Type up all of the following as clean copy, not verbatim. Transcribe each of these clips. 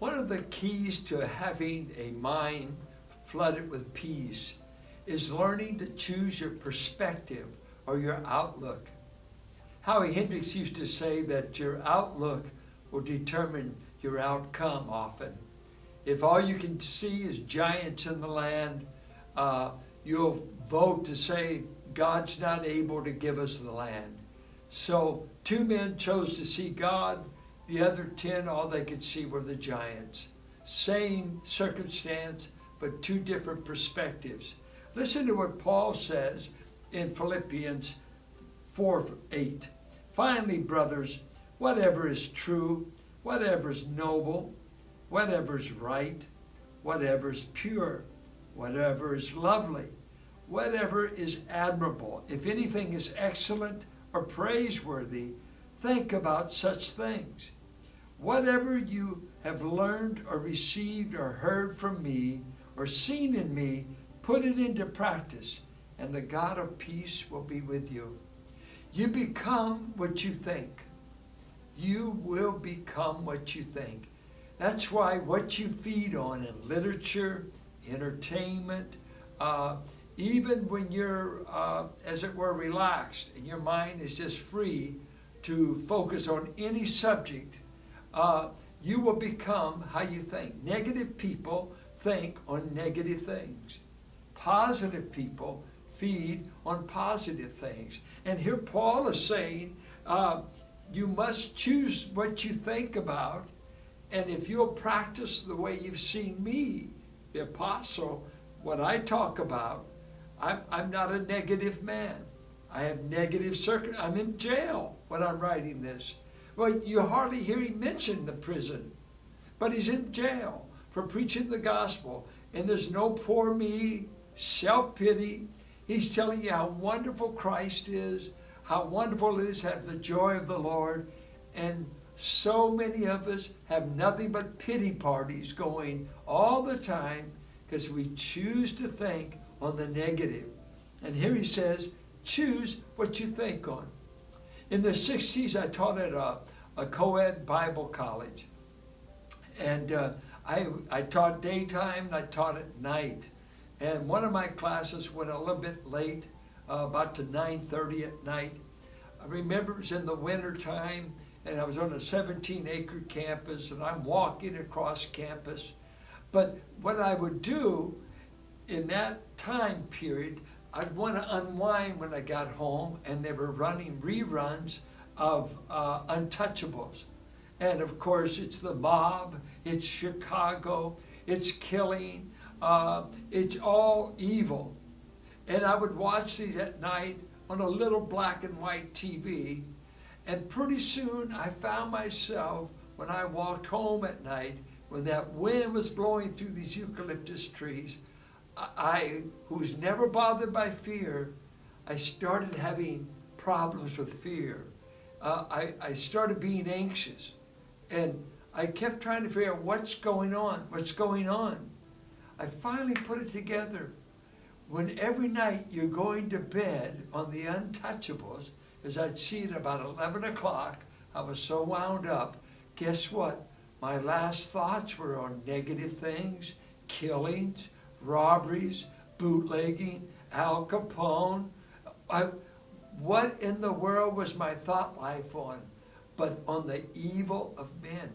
One of the keys to having a mind flooded with peace is learning to choose your perspective or your outlook. Howie Hendricks used to say that your outlook will determine your outcome often. If all you can see is giants in the land, you'll vote to say God's not able to give us the land. So 2 men chose to see God. The other 10, all they could see were the giants. Same circumstance, but 2 different perspectives. Listen to what Paul says in Philippians 4:8. Finally, brothers, whatever is true, whatever is noble, whatever is right, whatever is pure, whatever is lovely, whatever is admirable, if anything is excellent or praiseworthy, think about such things. Whatever you have learned or received or heard from me or seen in me, put it into practice, and the God of peace will be with you. You become what you think. You will become what you think. That's why what you feed on in literature, entertainment, even when you're, as it were, relaxed and your mind is just free to focus on any subject, you will become how you think. Negative people think on negative things. Positive people feed on positive things. And here Paul is saying, you must choose what you think about, and if you'll practice the way you've seen me, the apostle, what I talk about, I'm not a negative man. I have negative I'm in jail when I'm writing this. Well, you hardly hear him mention the prison, but he's in jail for preaching the gospel. And there's no poor me, self-pity. He's telling you how wonderful Christ is, how wonderful it is to have the joy of the Lord. And so many of us have nothing but pity parties going all the time because we choose to think on the negative. And here he says, choose what you think on. In the 60s, I taught at a co-ed Bible college. And I taught daytime and I taught at night. And one of my classes went a little bit late, about to 9:30 at night. I remember it was in the winter time, and I was on a 17-acre campus, and I'm walking across campus. But what I would do in that time period, I'd want to unwind when I got home, and they were running reruns of Untouchables. And of course, it's the mob, it's Chicago, it's killing, it's all evil. And I would watch these at night on a little black and white TV. And pretty soon I found myself, when I walked home at night, when that wind was blowing through these eucalyptus trees, I, who's never bothered by fear, I started having problems with fear. I started being anxious. And I kept trying to figure out what's going on. I finally put it together. When every night you're going to bed on the Untouchables, as I'd see it about 11 o'clock, I was so wound up. Guess what? My last thoughts were on negative things, killings, robberies, bootlegging, Al Capone. What in the world was my thought life on? But on the evil of men.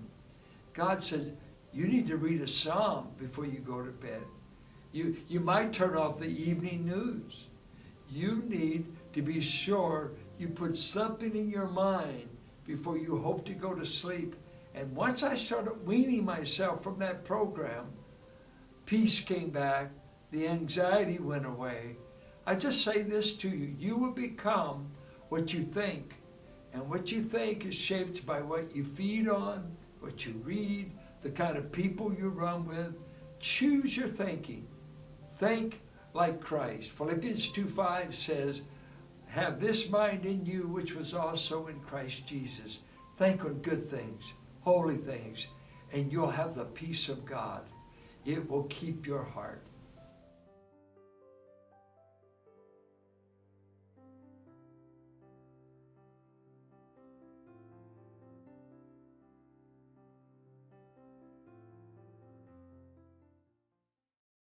God says, you need to read a psalm before you go to bed. You might turn off the evening news. You need to be sure you put something in your mind before you hope to go to sleep. And once I started weaning myself from that program, peace came back, the anxiety went away. I just say this to you, you will become what you think. And what you think is shaped by what you feed on, what you read, the kind of people you run with. Choose your thinking. Think like Christ. Philippians 2:5 says, have this mind in you which was also in Christ Jesus. Think on good things, holy things, and you'll have the peace of God. It will keep your heart.